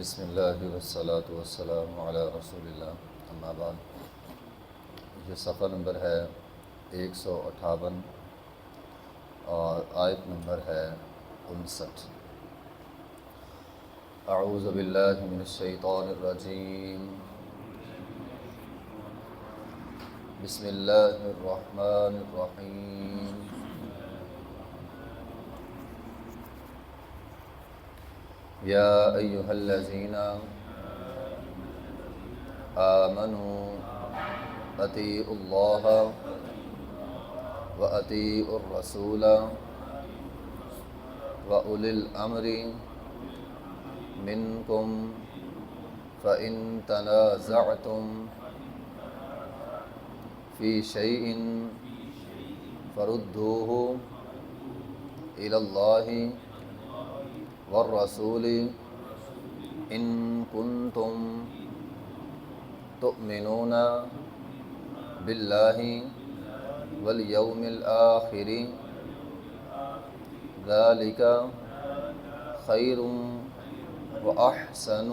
بسم اللہ والصلاة والسلام علی رسول اللہ، اما بعد۔ یہ صفحہ نمبر ہے 158 اور آیت نمبر ہے 59۔ اعوذ باللہ من الشیطان الرجیم، بسم اللہ الرحمن الرحیم۔ یا ایہا الذین آمنوا اطیعوا اللہ واطیعوا الرسول واولی الامر منکم فإن تنازعتم فی شیء فردوہ الی اللہ والرسول ان کنتم تؤمنون باللہ والیوم الآخر ذلک خیر واحسن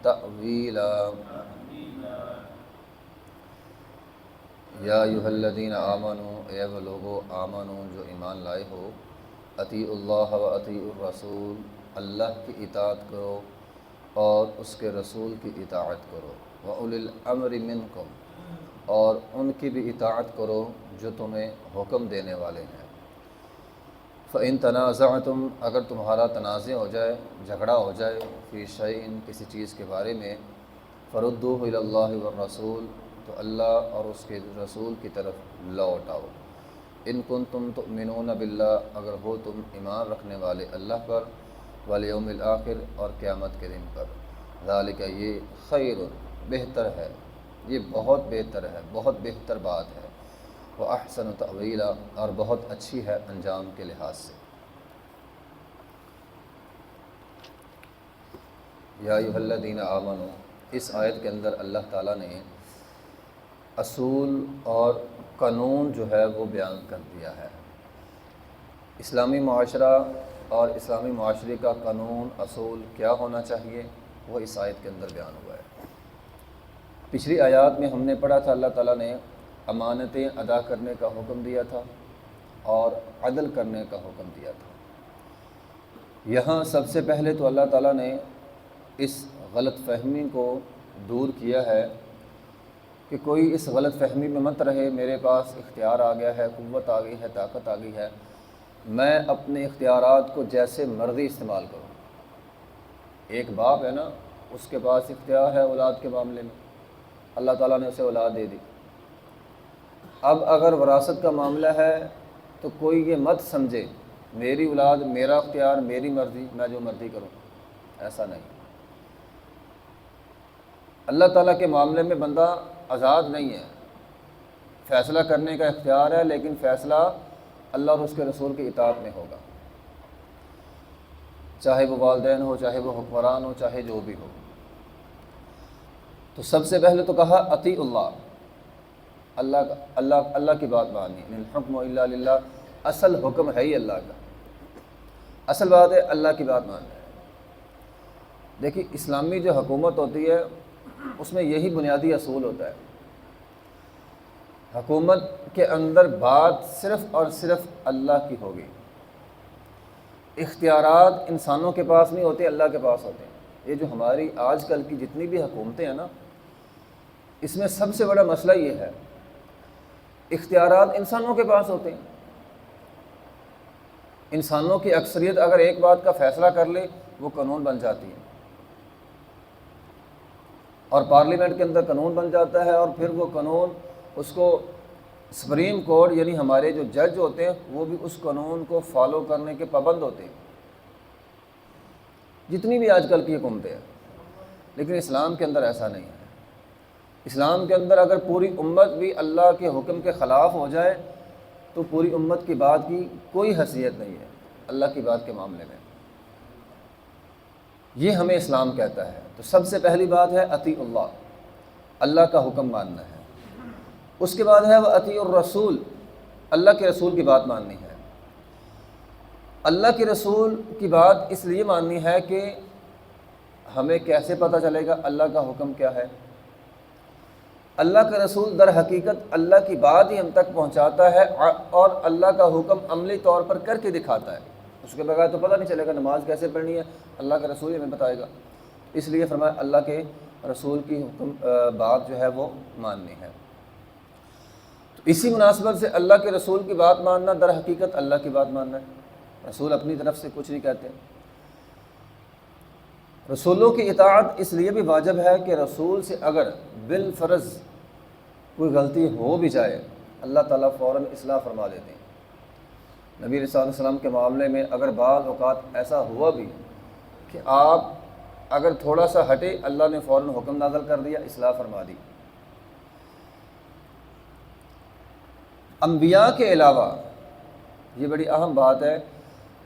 تأویلا۔ یا ایھا الذین آمنوا، اے وہ لوگو آمنو جو ایمان لائے ہو، اطیعوا اللہ و اطیعوا الرسول، اللہ کی اطاعت کرو اور اس کے رسول کی اطاعت کرو، وَأُولِي الْأَمْرِ مِنْكُمْ، اور ان کی بھی اطاعت کرو جو تمہیں حکم دینے والے ہیں۔ فَإِن تَنَازَعْتُمْ، اگر تمہارا تنازع ہو جائے، جھگڑا ہو جائے، فی شیء، کسی چیز کے بارے میں، فَرُدُّوهُ إِلَى اللَّهِ وَالرَّسُولِ، تو اللہ اور اس کے رسول کی طرف لوٹ آؤ۔ ان کنتم تؤمنون باللہ، اگر ہو تم ایمان رکھنے والے اللہ پر، والیوم الآخر، اور قیامت کے دن پر، ذالک، یہ خیر، بہتر ہے، یہ بہت بہتر ہے، بہت بہتر بات ہے، واحسن تأویلا، اور بہت اچھی ہے انجام کے لحاظ سے۔ یا ایھا الذین آمنوا، اس آیت کے اندر اللہ تعالیٰ نے اصول اور قانون جو ہے وہ بیان کر دیا ہے۔ اسلامی معاشرہ اور اسلامی معاشرے کا قانون اصول کیا ہونا چاہیے، وہ اس آیت کے اندر بیان ہوا ہے۔ پچھلی آیات میں ہم نے پڑھا تھا، اللہ تعالیٰ نے امانتیں ادا کرنے کا حکم دیا تھا اور عدل کرنے کا حکم دیا تھا۔ یہاں سب سے پہلے تو اللہ تعالیٰ نے اس غلط فہمی کو دور کیا ہے کہ کوئی اس غلط فہمی میں مت رہے، میرے پاس اختیار آ گیا ہے، قوت آ گئی ہے، طاقت آ گئی ہے، میں اپنے اختیارات کو جیسے مرضی استعمال کروں۔ ایک باپ ہے نا، اس کے پاس اختیار ہے اولاد کے معاملے میں، اللہ تعالیٰ نے اسے اولاد دے دی۔ اب اگر وراثت کا معاملہ ہے تو کوئی یہ مت سمجھے میری اولاد، میرا اختیار، میری مرضی، میں جو مرضی کروں، ایسا نہیں۔ اللہ تعالیٰ کے معاملے میں بندہ آزاد نہیں ہے، فیصلہ کرنے کا اختیار ہے، لیکن فیصلہ اللہ اور اس کے رسول کی اطاعت میں ہوگا، چاہے وہ والدین ہو، چاہے وہ حکمران ہو، چاہے جو بھی ہو۔ تو سب سے پہلے تو کہا اطیعوا اللہ، اللہ کی بات ماننی، ان الحکم الا للہ، اصل حکم ہے ہی اللہ کا، اصل بات ہے اللہ کی بات ماننا ہے۔ دیکھیے اسلامی جو حکومت ہوتی ہے اس میں یہی بنیادی اصول ہوتا ہے، حکومت کے اندر بات صرف اور صرف اللہ کی ہوگی، اختیارات انسانوں کے پاس نہیں ہوتے، اللہ کے پاس ہوتے ہیں۔ یہ جو ہماری آج کل کی جتنی بھی حکومتیں ہیں نا، اس میں سب سے بڑا مسئلہ یہ ہے، اختیارات انسانوں کے پاس ہوتے ہیں، انسانوں کی اکثریت اگر ایک بات کا فیصلہ کر لے وہ قانون بن جاتی ہے، اور پارلیمنٹ کے اندر قانون بن جاتا ہے، اور پھر وہ قانون اس کو سپریم کورٹ یعنی ہمارے جو جج ہوتے ہیں وہ بھی اس قانون کو فالو کرنے کے پابند ہوتے ہیں، جتنی بھی آج کل کی حکومتیں ہیں۔ لیکن اسلام کے اندر ایسا نہیں ہے۔ اسلام کے اندر اگر پوری امت بھی اللہ کے حکم کے خلاف ہو جائے تو پوری امت کی بات کی کوئی حیثیت نہیں ہے اللہ کی بات کے معاملے میں۔ یہ ہمیں اسلام کہتا ہے۔ تو سب سے پہلی بات ہے اطیع اللہ، اللہ کا حکم ماننا ہے۔ اس کے بعد ہے وَأَطِيعُوا الرَّسُولَ، اللہ کے رسول کی بات ماننی ہے۔ اللہ کے رسول کی بات اس لیے ماننی ہے کہ ہمیں کیسے پتہ چلے گا اللہ کا حکم کیا ہے؟ اللہ کا رسول در حقیقت اللہ کی بات ہی ہم تک پہنچاتا ہے اور اللہ کا حکم عملی طور پر کر کے دکھاتا ہے. اس کے بغیر تو پتہ نہیں چلے گا نماز کیسے پڑھنی ہے، اللہ کا رسول ہی ہمیں بتائے گا. اس لیے فرمایا اللہ کے رسول کی حکم بات جو ہے وہ ماننی ہے. تو اسی مناسبت سے اللہ کے رسول کی بات ماننا در حقیقت اللہ کی بات ماننا ہے. رسول اپنی طرف سے کچھ نہیں کہتے. رسولوں کی اطاعت اس لیے بھی واجب ہے کہ رسول سے اگر بالفرض کوئی غلطی ہو بھی جائے اللہ تعالیٰ فوراً اصلاح فرما دیتے ہیں. نبی صلی اللہ علیہ وسلم کے معاملے میں اگر بعض اوقات ایسا ہوا بھی کہ آپ اگر تھوڑا سا ہٹے، اللہ نے فوراً حکم نازل کر دیا، اصلاح فرما دی. انبیاء کے علاوہ، یہ بڑی اہم بات ہے،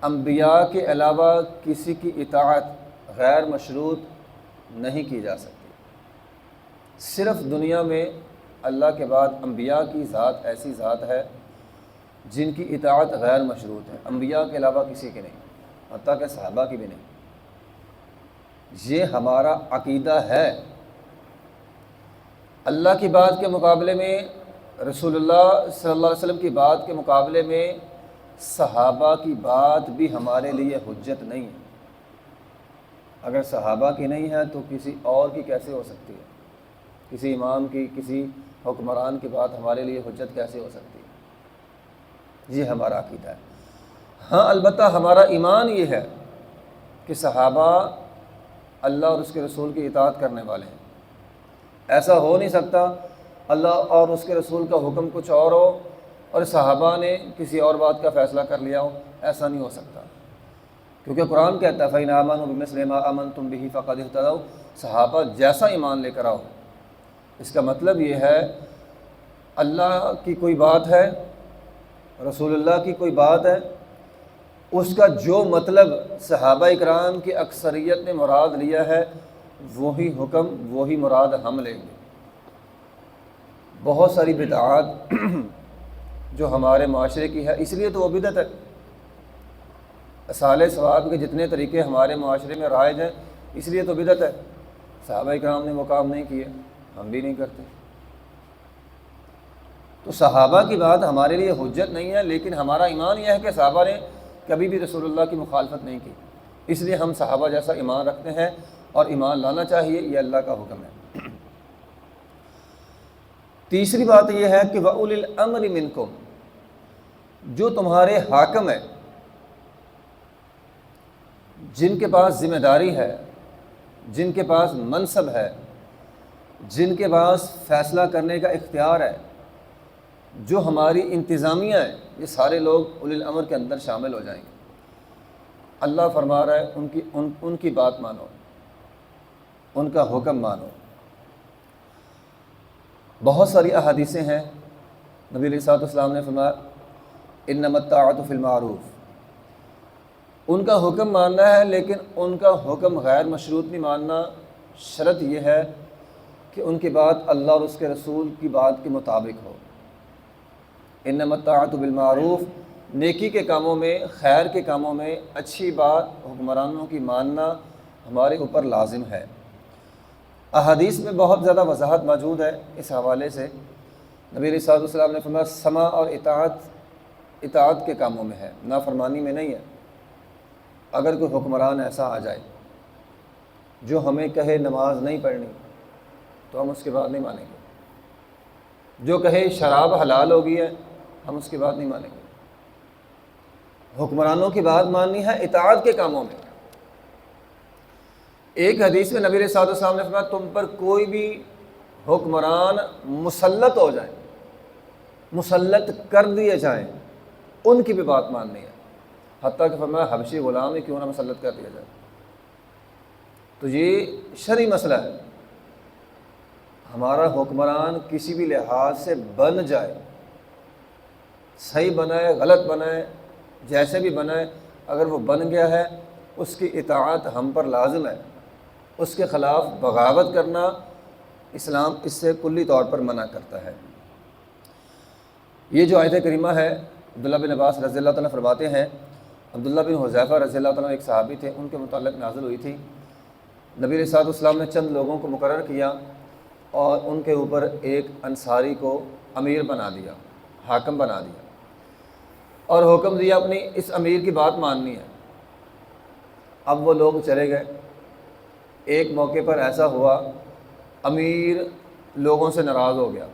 انبیاء کے علاوہ کسی کی اطاعت غیر مشروط نہیں کی جا سکتی. صرف دنیا میں اللہ کے بعد انبیاء کی ذات ایسی ذات ہے جن کی اطاعت غیر مشروط ہے، انبیاء کے علاوہ کسی کی نہیں، حتیٰ کہ صحابہ کی بھی نہیں. یہ ہمارا عقیدہ ہے. اللہ کی بات کے مقابلے میں، رسول اللہ صلی اللہ علیہ وسلم کی بات کے مقابلے میں صحابہ کی بات بھی ہمارے لیے حجت نہیں ہے. اگر صحابہ کی نہیں ہے تو کسی اور کی کیسے ہو سکتی ہے؟ کسی امام کی، کسی حکمران کی بات ہمارے لیے حجت کیسے ہو سکتی ہے؟ یہ ہمارا عقیدہ ہے. ہاں البتہ ہمارا ایمان یہ ہے کہ صحابہ اللہ اور اس کے رسول کی اطاعت کرنے والے ہیں. ایسا ہو نہیں سکتا اللہ اور اس کے رسول کا حکم کچھ اور ہو اور صحابہ نے کسی اور بات کا فیصلہ کر لیا ہو. ایسا نہیں ہو سکتا، کیونکہ قرآن کہتا ہے فَإِنْ آمَنُوا بِمِثْلِ مَا آمَنْتُمْ بِهِ فَقَدِ اهْتَدَوْا. صحابہ جیسا ایمان لے کر آؤ. اس کا مطلب یہ ہے اللہ کی کوئی بات ہے، رسول اللہ کی کوئی بات ہے، اس کا جو مطلب صحابہ اکرام کی اکثریت نے مراد لیا ہے وہی حکم، وہی مراد ہم لیں گے. بہت ساری بدعات جو ہمارے معاشرے کی ہے، اس لیے تو وہ بدعت ہے. اصالِ ثواب کے جتنے طریقے ہمارے معاشرے میں رائج ہیں اس لیے تو بدعت ہے. صحابہ اکرام نے وہ کام نہیں کیے، ہم بھی نہیں کرتے. تو صحابہ کی بات ہمارے لیے حجت نہیں ہے، لیکن ہمارا ایمان یہ ہے کہ صحابہ نے کبھی بھی رسول اللہ کی مخالفت نہیں کی. اس لیے ہم صحابہ جیسا ایمان رکھتے ہیں اور ایمان لانا چاہیے، یہ اللہ کا حکم ہے. تیسری بات یہ ہے کہ وَأُولِي الْأَمْرِ مِنْكُمْ، جو تمہارے حاکم ہے، جن کے پاس ذمہ داری ہے، جن کے پاس منصب ہے، جن کے پاس فیصلہ کرنے کا اختیار ہے، جو ہماری انتظامیہ ہے، یہ سارے لوگ اولی الامر کے اندر شامل ہو جائیں گے. اللہ فرما رہا ہے ان کی بات مانو، ان کا حکم مانو. بہت ساری احادیثیں ہیں، نبی علیہ الصلوۃ والسلام نے فرمایا انما الطاعۃ فی المعروف. ان کا حکم ماننا ہے، لیکن ان کا حکم غیر مشروط نہیں ماننا. شرط یہ ہے کہ ان کی بات اللہ اور اس کے رسول کی بات کے مطابق ہو. انما الطاعۃ بالمعروف، نیکی کے کاموں میں، خیر کے کاموں میں اچھی بات حکمرانوں کی ماننا ہمارے اوپر لازم ہے. احادیث میں بہت زیادہ وضاحت موجود ہے اس حوالے سے. نبی علیہ الصلوۃ والسلام نے فرمایا سمع اور اطاعت کے کاموں میں ہے، نافرمانی میں نہیں ہے. اگر کوئی حکمران ایسا آ جائے جو ہمیں کہے نماز نہیں پڑھنی تو ہم اس کی بات نہیں مانیں گے. جو کہے شراب حلال ہو گئی ہے ہم اس کی بات نہیں مانیں گے. حکمرانوں کی بات ماننی ہے اطاعت کے کاموں میں. ایک حدیث میں نبی صلی اللہ علیہ وسلم نے فرمایا تم پر کوئی بھی حکمران مسلط ہو جائیں، مسلط کر دیے جائیں، ان کی بھی بات ماننی ہے. حتیٰ کہ فرمایا حبشی غلام ہی کیوں نہ مسلط کر دیا جائے. تو یہ شرعی مسئلہ ہے. ہمارا حکمران کسی بھی لحاظ سے بن جائے، صحیح بنائے غلط بنائے جیسے بھی بنائے، اگر وہ بن گیا ہے اس کی اطاعت ہم پر لازم ہے. اس کے خلاف بغاوت کرنا اسلام اس سے کلی طور پر منع کرتا ہے. یہ جو آیت کریمہ ہے عبداللہ بن عباس رضی اللہ تعالیٰ فرماتے ہیں، عبداللہ بن حذیفہ رضی اللہ تعالیٰ ایک صحابی تھے، ان کے متعلق نازل ہوئی تھی نبی علیہ الصلوۃ والسلام نے چند لوگوں کو مقرر کیا اور ان کے اوپر ایک انصاری کو امیر بنا دیا، حاکم بنا دیا، اور حکم دیا اپنی اس امیر کی بات ماننی ہے۔ اب وہ لوگ چلے گئے۔ ایک موقع پر ایسا ہوا، امیر لوگوں سے ناراض ہو گیا۔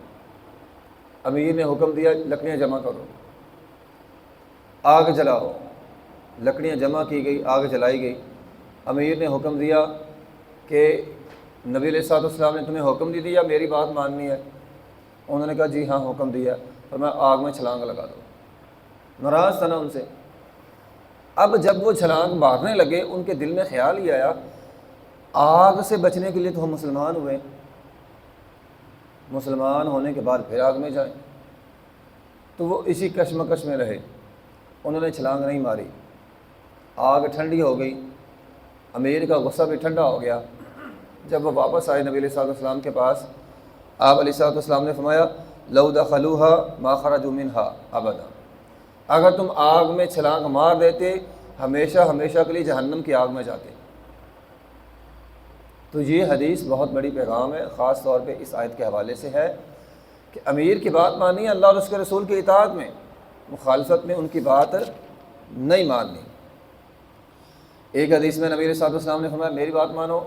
امیر نے حکم دیا لکڑیاں جمع کرو، آگ جلاؤ۔ لکڑیاں جمع کی گئی، آگ جلائی گئی۔ امیر نے حکم دیا کہ نبی علیہ الصلوۃ والسلام نے تمہیں حکم دی یا میری بات ماننی ہے؟ انہوں نے کہا جی ہاں حکم دیا، اور میں آگ میں چھلانگ لگا دوں۔ ناراض تھا نا ان سے۔ اب جب وہ چھلانگ مارنے لگے، ان کے دل میں خیال ہی آیا آگ سے بچنے کے لیے تو ہم مسلمان ہوئے، مسلمان ہونے کے بعد پھر آگ میں جائیں۔ تو وہ اسی کشمکش میں رہے، انہوں نے چھلانگ نہیں ماری۔ آگ ٹھنڈی ہو گئی، امیر کا غصہ بھی ٹھنڈا ہو گیا۔ جب وہ واپس آئے نبی علیہ الصلوۃ والسلام کے پاس، آپ علیہ الصلوۃ والسلام نے فرمایا لو دخلوها ما خرجوا منها ابدا، اگر تم آگ میں چھلانگ مار دیتے ہمیشہ ہمیشہ کے لیے جہنم کی آگ میں جاتے۔ تو یہ حدیث بہت بڑی پیغام ہے، خاص طور پہ اس آیت کے حوالے سے ہے کہ امیر کی بات ماننی ہے، اللہ اور اس کے رسول کی اطاعت میں، مخالفت میں ان کی بات نہیں ماننی۔ ایک حدیث میں نبی علیہ الصلوۃ والسلام نے فرمایا میری بات مانو،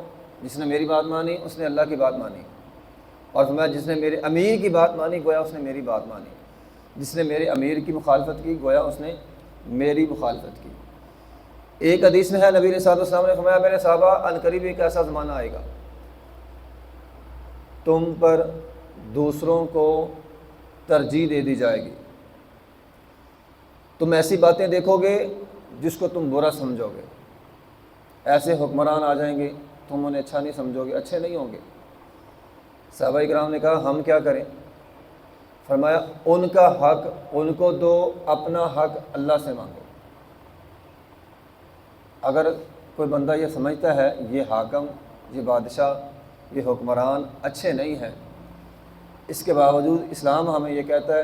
جس نے میری بات مانی اس نے اللہ کی بات مانی، اور فرمایا جس نے میرے امیر کی بات مانی گویا اس نے میری بات مانی، جس نے میرے امیر کی مخالفت کی گویا اس نے میری مخالفت کی۔ ایک حدیث میں ہے نبی علیہ الصلوۃ والسلام نے فرمایا میرے صحابہ عنقریب ایک ایسا زمانہ آئے گا تم پر دوسروں کو ترجیح دے دی جائے گی، تم ایسی باتیں دیکھو گے جس کو تم برا سمجھو گے، ایسے حکمران آ جائیں گے تم انہیں اچھا نہیں سمجھو گے، اچھے نہیں ہوں گے۔ صحابہ کرام نے کہا ہم کیا کریں؟ فرمایا ان کا حق ان کو دو، اپنا حق اللہ سے مانگو۔ اگر کوئی بندہ یہ سمجھتا ہے یہ حاکم، یہ بادشاہ، یہ حکمران اچھے نہیں ہیں، اس کے باوجود اسلام ہمیں یہ کہتا ہے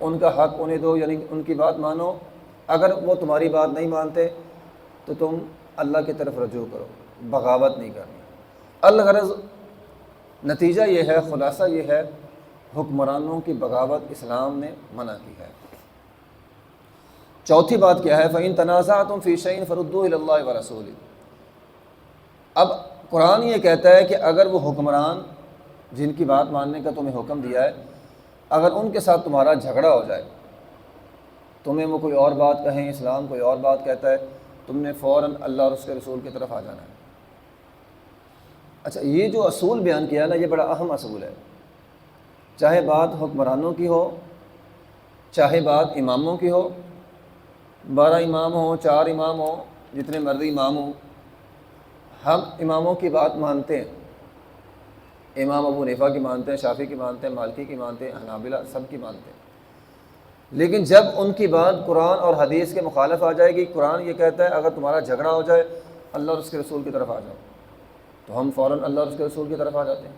ان کا حق انہیں دو، یعنی ان کی بات مانو، اگر وہ تمہاری بات نہیں مانتے تو تم اللہ کی طرف رجوع کرو، بغاوت نہیں کرنی۔ الغرض نتیجہ یہ ہے، خلاصہ یہ ہے، حکمرانوں کی بغاوت اسلام نے منع کی ہے۔ چوتھی بات کیا ہے؟ فَإِن تَنَازَعْتُمْ فِي شَيْءٍ فَرُدُّوهُ إِلَى اللَّهِ وَرَسُولِهِ۔ اب قرآن یہ کہتا ہے کہ اگر وہ حکمران جن کی بات ماننے کا تمہیں حکم دیا ہے، اگر ان کے ساتھ تمہارا جھگڑا ہو جائے، تمہیں وہ کوئی اور بات کہیں، اسلام کوئی اور بات کہتا ہے، تم نے فوراً اللہ اور اس کے رسول کی طرف آ جانا ہے۔ اچھا، یہ جو اصول بیان کیا نا، یہ بڑا اہم اصول ہے، چاہے بات حکمرانوں کی ہو، چاہے بات اماموں کی ہو، 12 امام ہوں، 4 امام ہوں، جتنے مرضی امام ہوں، ہم اماموں کی بات مانتے ہیں، امام ابو حنیفہ کی مانتے ہیں، شافعی کی مانتے ہیں، مالکی کی مانتے ہیں، حنابلہ سب کی مانتے ہیں، لیکن جب ان کی بات قرآن اور حدیث کے مخالف آ جائے گی، قرآن یہ کہتا ہے اگر تمہارا جھگڑا ہو جائے اللہ اور اس کے رسول کی طرف آ جاؤ، تو ہم فوراً اللہ اور اس کے رسول کی طرف آ جاتے ہیں۔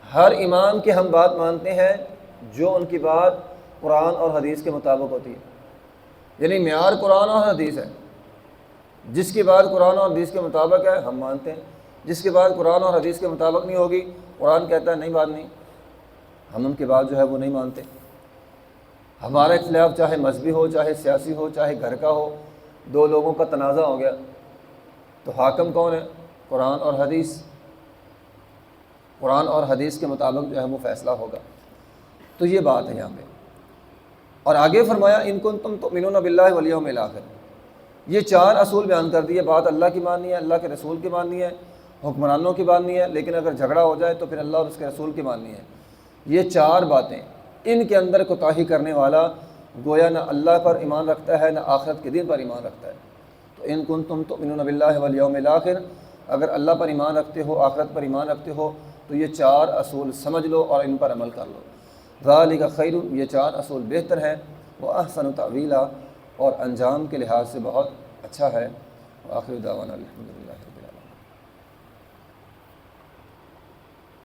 ہر امام کی ہم بات مانتے ہیں جو ان کی بات قرآن اور حدیث کے مطابق ہوتی ہے، یعنی معیار قرآن اور حدیث ہے، جس کی بات قرآن اور حدیث کے مطابق ہے ہم مانتے ہیں، جس کی بات قرآن اور حدیث کے مطابق نہیں ہوگی، قرآن کہتا ہے نہیں بات نہیں، ہم ان کی بات جو ہے وہ نہیں مانتے۔ ہمارا اختلاف چاہے مذہبی ہو، چاہے سیاسی ہو، چاہے گھر کا ہو، 2 لوگوں کا تنازع ہو گیا تو حاکم کون ہے؟ قرآن اور حدیث، قرآن اور حدیث کے مطابق جو ہے وہ فیصلہ ہوگا۔ تو یہ بات ہے یہاں پہ، اور آگے فرمایا ان کنتم تؤمنون باللہ والیوم الآخر، یہ 4 اصول بیان کر دیے، بات اللہ کی ماننی ہے، اللہ کے رسول کی ماننی ہے، حکمرانوں کی ماننی ہے، لیکن اگر جھگڑا ہو جائے تو پھر اللہ اور اس کے رسول کی ماننی ہے۔ یہ 4 باتیں، ان کے اندر کوتاہی کرنے والا گویا نہ اللہ پر ایمان رکھتا ہے نہ آخرت کے دن پر ایمان رکھتا ہے۔ تو ان کنتم تؤمنون باللہ والیوم الآخر، اگر اللہ پر ایمان رکھتے ہو، آخرت پر ایمان رکھتے ہو تو یہ 4 اصول سمجھ لو اور ان پر عمل کر لو۔ ذالک خیر، یہ 4 اصول بہتر ہیں، وہ احسن تأویلا، اور انجام کے لحاظ سے بہت اچھا ہے۔ وآخر دعوانا الحمدللہ۔